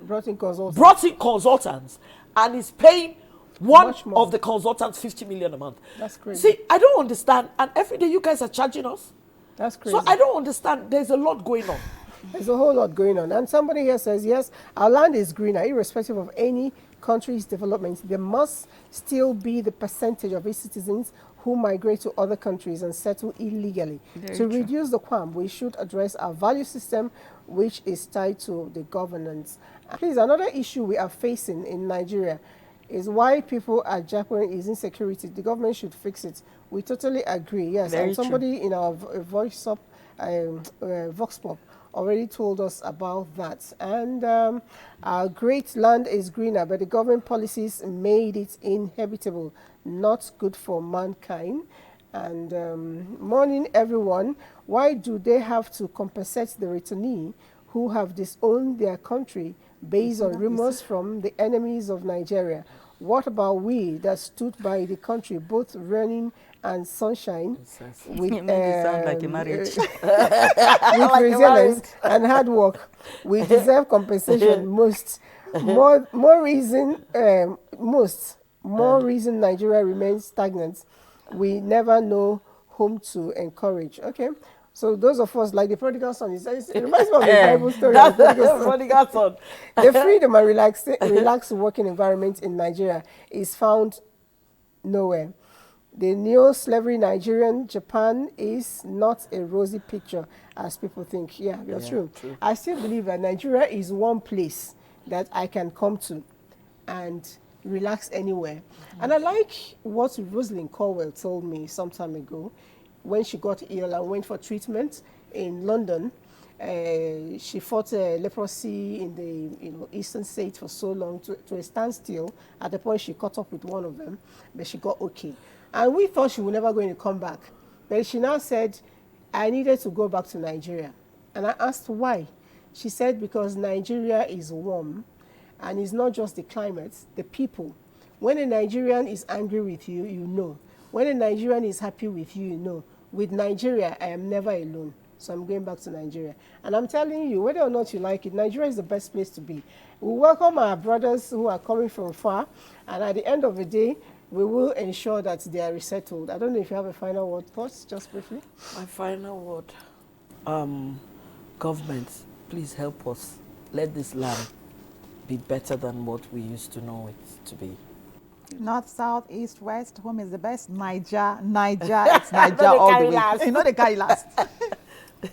brought in consultants and is paying one of the consultants 50 million a month. That's crazy. See, I don't understand. And every day you guys are charging us. That's crazy. So I don't understand. There's a lot going on. There's a whole lot going on. And somebody here says, yes, our land is greener, irrespective of any country's development. There must still be the percentage of its citizens who migrate to other countries and settle illegally. To reduce the crime, we should address our value system, which is tied to the governance. Please, another issue we are facing in Nigeria is why people are jackpotting is insecurity. The government should fix it. We totally agree. Yes, and somebody in our voice Vox Pop already told us about that. And our great land is greener, but the government policies made it inhabitable, not good for mankind. And morning, everyone. Why do they have to compensate the returnee who have disowned their country based on rumors from the enemies of Nigeria? What about we that stood by the country, both raining and sunshine, with, sound like a marriage. with resilience and hard work? We deserve compensation most. More reason Nigeria remains stagnant. We never know whom to encourage. Okay. So those of us, like the prodigal son, it reminds me of the Bible story. Prodigal son. The freedom and relaxed working environment in Nigeria is found nowhere. The neo-slavery Nigerian Japan is not a rosy picture as people think. Yeah, that's true. I still believe that Nigeria is one place that I can come to and relax anywhere. And I like what Rosalind Colwell told me some time ago. When she got ill and went for treatment in London, she fought leprosy in the eastern states for so long to a standstill. At the point she caught up with one of them, but she got okay. And we thought she was never going to come back. But she now said, I needed to go back to Nigeria. And I asked why. She said, because Nigeria is warm, and it's not just the climate, the people. When a Nigerian is angry with you, you know. When a Nigerian is happy with you, you know. With Nigeria, I am never alone. So I'm going back to Nigeria. And I'm telling you, whether or not you like it, Nigeria is the best place to be. We welcome our brothers who are coming from far. And at the end of the day, we will ensure that they are resettled. I don't know if you have a final word, thoughts, just briefly. My final word. Government, please help us. Let this land be better than what we used to know it to be. North, south, east, west, whom is the best? Niger, it's Niger all the way. You know the guy last.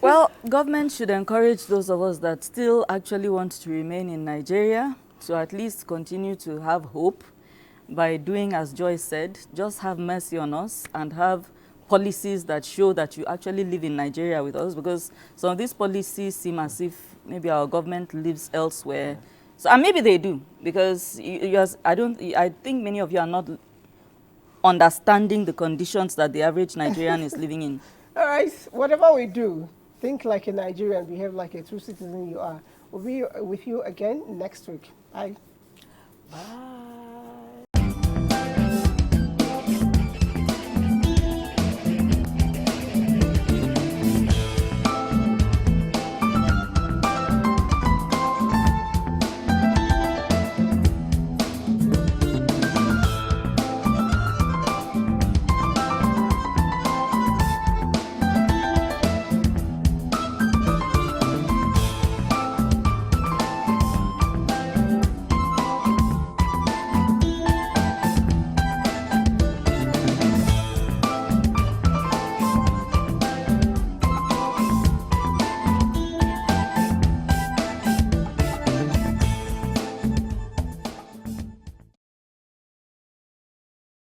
Well, government should encourage those of us that still actually want to remain in Nigeria to at least continue to have hope by doing as Joyce said, just have mercy on us and have policies that show that you actually live in Nigeria with us, because some of these policies seem as if maybe our government lives elsewhere So, and maybe they do, because I think many of you are not understanding the conditions that the average Nigerian is living in. All right, whatever we do, think like a Nigerian, behave like a true citizen you are. We'll be with you again next week. Bye. Bye.